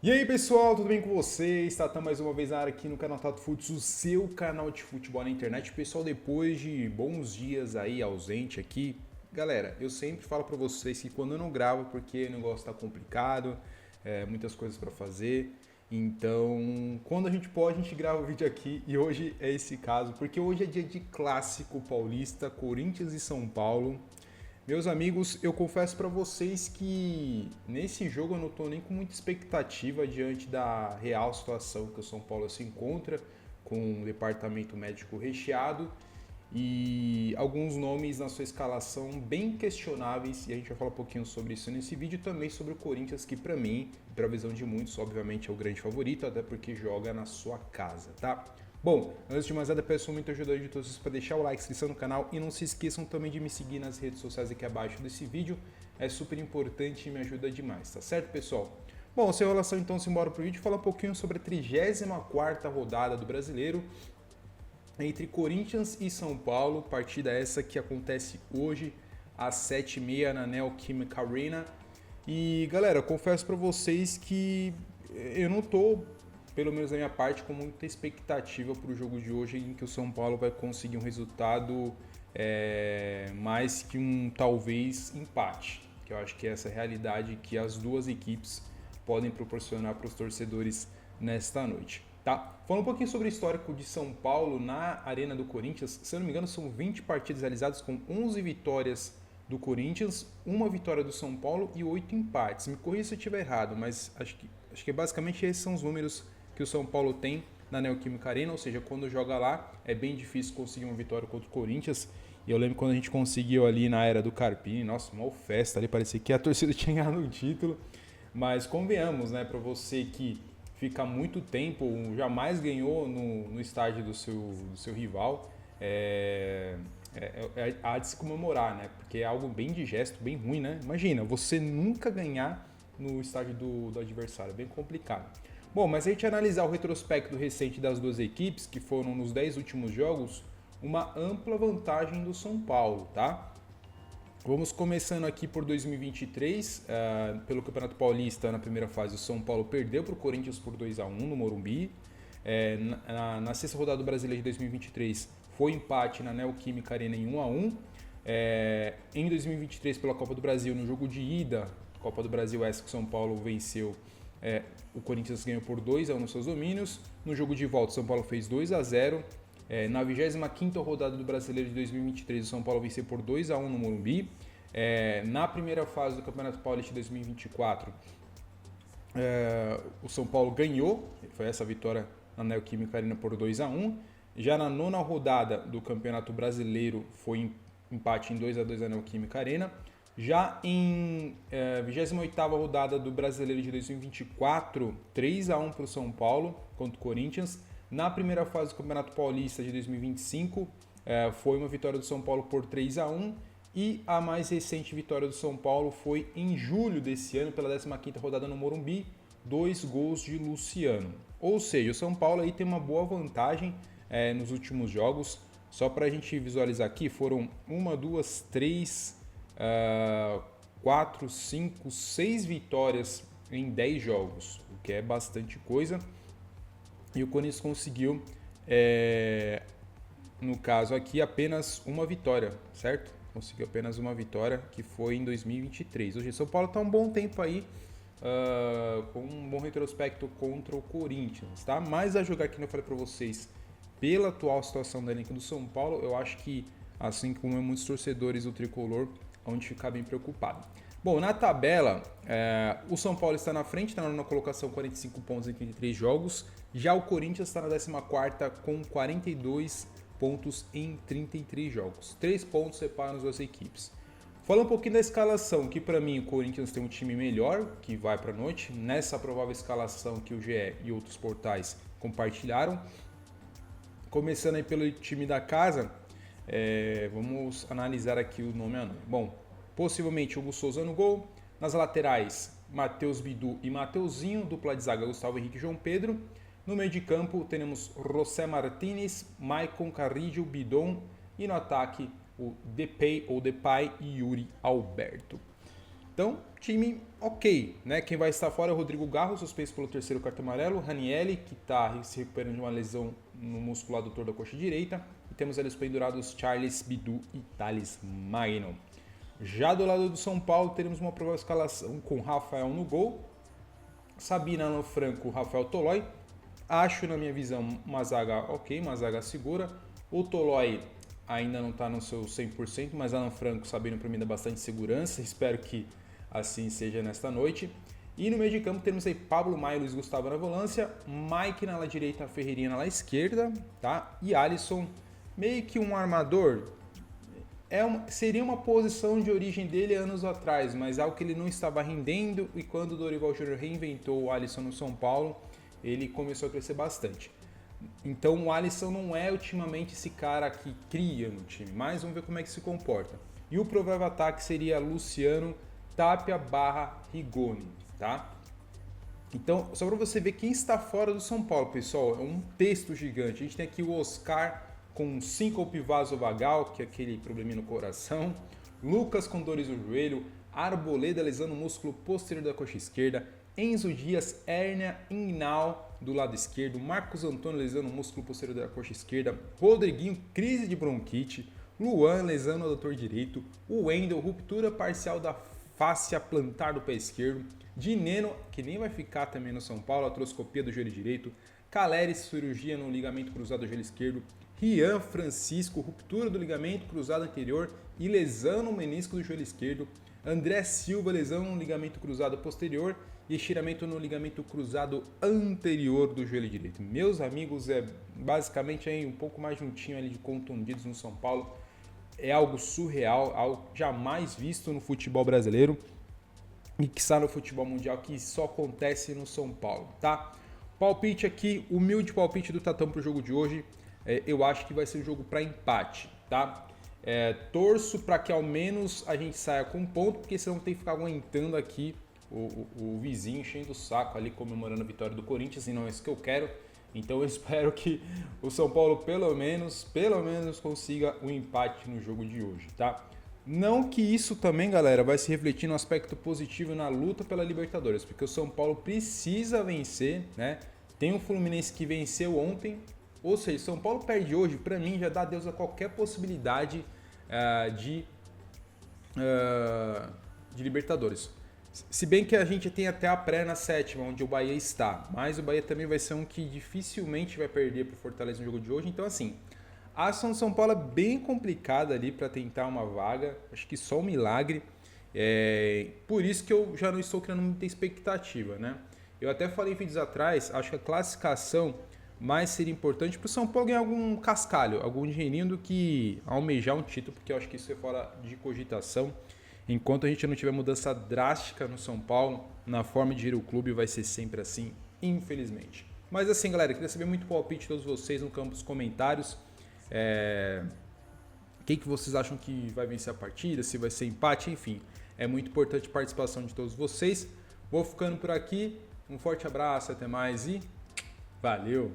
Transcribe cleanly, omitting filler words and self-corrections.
E aí pessoal, tudo bem com vocês? Tatá mais uma vez na área aqui no canal Tato Futs, o seu canal de futebol na internet. Pessoal, depois de bons dias aí ausente aqui, galera, eu sempre falo pra vocês que quando eu não gravo, porque o negócio tá complicado, muitas coisas pra fazer. Então, quando a gente pode, a gente grava o vídeo aqui e hoje é esse caso, porque hoje é dia de clássico paulista, Corinthians e São Paulo. Meus amigos, eu confesso para vocês que nesse jogo eu não estou nem com muita expectativa diante da real situação que o São Paulo se encontra, com um departamento médico recheado e alguns nomes na sua escalação bem questionáveis, e a gente vai falar um pouquinho sobre isso nesse vídeo, também sobre o Corinthians, que para mim, para a visão de muitos, obviamente é o grande favorito, até porque joga na sua casa, tá? Bom, antes de mais nada, peço muita ajuda de todos vocês para deixar o like, inscrição no canal e não se esqueçam também de me seguir nas redes sociais aqui abaixo desse vídeo. É super importante e me ajuda demais, tá certo, pessoal? Bom, sem enrolação, então, simbora pro vídeo, falar um pouquinho sobre a 34ª rodada do Brasileiro entre Corinthians e São Paulo, partida essa que acontece hoje às 7h30 na Neoquímica Arena. E, galera, confesso para vocês que eu não tô, pelo menos da minha parte, com muita expectativa para o jogo de hoje, em que o São Paulo vai conseguir um resultado mais que um talvez empate, que eu acho que é essa realidade que as duas equipes podem proporcionar para os torcedores nesta noite. Tá? Falando um pouquinho sobre o histórico de São Paulo na Arena do Corinthians, se eu não me engano são 20 partidas realizadas com 11 vitórias do Corinthians, uma vitória do São Paulo e 8 empates. Me corrija se eu estiver errado, mas acho que basicamente esses são os números que o São Paulo tem na Neoquímica Arena, ou seja, quando joga lá é bem difícil conseguir uma vitória contra o Corinthians. E eu lembro quando a gente conseguiu ali na era do Carpini, nossa, uma festa ali, parecia que a torcida tinha ganhado o título. Mas convenhamos, né, para você que fica muito tempo, jamais ganhou no estádio do seu rival, há de se comemorar, né? Porque é algo bem de gesto, bem ruim, né? Imagina, você nunca ganhar no estádio do adversário, bem complicado. Bom, mas se a gente analisar o retrospecto recente das duas equipes, que foram nos 10 últimos jogos, uma ampla vantagem do São Paulo, tá? Vamos começando aqui por 2023, pelo Campeonato Paulista, na primeira fase, o São Paulo perdeu para o Corinthians por 2-1 no Morumbi. Na sexta rodada do Brasileiro de 2023, foi empate na Neoquímica Arena em 1-1. Em 2023, pela Copa do Brasil, no jogo de ida, Copa do Brasil essa que o São Paulo venceu, o Corinthians ganhou por 2-1 nos seus domínios. No jogo de volta, o São Paulo fez 2-0. Na 25ª rodada do Brasileiro de 2023, o São Paulo venceu por 2-1 no Morumbi. Na primeira fase do Campeonato Paulista de 2024, o São Paulo ganhou, foi essa vitória na Neoquímica Arena por 2-1. Já na nona rodada do Campeonato Brasileiro, foi empate em 2-2 na Neoquímica Arena. Já em 28ª rodada do Brasileiro de 2024, 3-1 para o São Paulo contra o Corinthians. Na primeira fase do Campeonato Paulista de 2025, foi uma vitória do São Paulo por 3-1. E a mais recente vitória do São Paulo foi em julho desse ano, pela 15ª rodada no Morumbi, 2 gols de Luciano. Ou seja, o São Paulo aí tem uma boa vantagem nos últimos jogos. Só para a gente visualizar aqui, foram 1, 2, 3, 4, 5, 6 vitórias em 10 jogos, o que é bastante coisa. E o Corinthians conseguiu, no caso aqui, apenas uma vitória, certo? Conseguiu apenas uma vitória, que foi em 2023. Hoje, São Paulo está um bom tempo aí, com um bom retrospecto contra o Corinthians, tá? Mas a jogar, que eu falei para vocês, pela atual situação da elenco do São Paulo, eu acho que, assim como muitos torcedores do Tricolor, onde ficar bem preocupado. Bom, na tabela, o São Paulo está na frente, está na nona colocação, 45 pontos em 33 jogos. Já o Corinthians está na 14ª com 42 pontos em 33 jogos. 3 pontos separam as duas equipes. Falando um pouquinho da escalação, que para mim o Corinthians tem um time melhor, que vai para a noite, nessa provável escalação que o GE e outros portais compartilharam. Começando aí pelo time da casa, vamos analisar aqui o nome a nome. Bom, possivelmente Hugo Souza no gol. Nas laterais, Matheus Bidu e Mateuzinho. Dupla de zaga, Gustavo Henrique e João Pedro. No meio de campo, temos José Martínez, Maicon Carrillo, Bidon. E no ataque, o Depay e Yuri Alberto. Então, time ok, né? Quem vai estar fora é o Rodrigo Garro, suspenso pelo terceiro cartão amarelo, Ranieri, que está se recuperando de uma lesão no músculo adutor da coxa direita, e temos ali os pendurados Charles Bidu e Thales Magno. Já do lado do São Paulo, teremos uma provável escalação com Rafael no gol, Sabina no Franco, Rafael Tolói. Acho, na minha visão, uma zaga ok, uma zaga segura. O Tolói ainda não está no seu 100%, mas Alan Franco, Sabino, para mim dá bastante segurança. Espero que assim seja nesta noite. E no meio de campo temos aí Pablo Maia e Luiz Gustavo na volância, Mike na ala direita, Ferreirinha na ala esquerda, tá? E Alisson, meio que um armador. Seria uma posição de origem dele anos atrás, mas algo que ele não estava rendendo, e quando o Dorival Júnior reinventou o Alisson no São Paulo, ele começou a crescer bastante. Então o Alisson não é ultimamente esse cara que cria no time, mas vamos ver como é que se comporta. E o provável ataque seria Luciano, Tapia barra Rigoni, tá? Então, só para você ver quem está fora do São Paulo, pessoal, é um texto gigante. A gente tem aqui o Oscar com síncope vasovagal, que é aquele probleminha no coração, Lucas com dores no joelho, Arboleda lesando o músculo posterior da coxa esquerda, Enzo Dias, hérnia inguinal do lado esquerdo, Marcos Antônio lesando o músculo posterior da coxa esquerda, Rodriguinho, crise de bronquite, Luan lesando o adutor direito, o Wendel, ruptura parcial da fáscia plantar do pé esquerdo, Dineno, que nem vai ficar também no São Paulo, atroscopia do joelho direito, Caleres, cirurgia no ligamento cruzado do joelho esquerdo, Rian Francisco, ruptura do ligamento cruzado anterior e lesão no menisco do joelho esquerdo, André Silva, lesão no ligamento cruzado posterior e estiramento no ligamento cruzado anterior do joelho direito. Meus amigos, é basicamente aí um pouco mais juntinho ali de contundidos no São Paulo. É algo surreal, algo jamais visto no futebol brasileiro e que está no futebol mundial, que só acontece no São Paulo, tá? Palpite aqui, humilde palpite do Tatão para o jogo de hoje. Eu acho que vai ser um jogo para empate, tá? Torço para que ao menos a gente saia com um ponto, porque senão tem que ficar aguentando aqui o vizinho enchendo o saco ali, comemorando a vitória do Corinthians, e não é isso que eu quero. Então eu espero que o São Paulo pelo menos consiga um empate no jogo de hoje, tá? Não que isso também, galera, vai se refletir no aspecto positivo na luta pela Libertadores, porque o São Paulo precisa vencer, né? Tem o Fluminense que venceu ontem, ou seja, São Paulo perde hoje, para mim já dá adeus a qualquer possibilidade de Libertadores. Se bem que a gente tem até a pré na sétima, onde o Bahia está, mas o Bahia também vai ser um que dificilmente vai perder para o Fortaleza no jogo de hoje, então assim, a ação de São Paulo é bem complicada ali para tentar uma vaga, acho que só um milagre, por isso que eu já não estou criando muita expectativa, né? Eu até falei em vídeos atrás, acho que a classificação mais seria importante para o São Paulo ganhar algum cascalho, algum dinheirinho do que almejar um título, porque eu acho que isso é fora de cogitação. Enquanto a gente não tiver mudança drástica no São Paulo, na forma de gerir o clube, vai ser sempre assim, infelizmente. Mas assim, galera, eu queria saber muito o palpite de todos vocês no campo dos comentários. Quem que vocês acham que vai vencer a partida, se vai ser empate, enfim. É muito importante a participação de todos vocês. Vou ficando por aqui. Um forte abraço, até mais e valeu!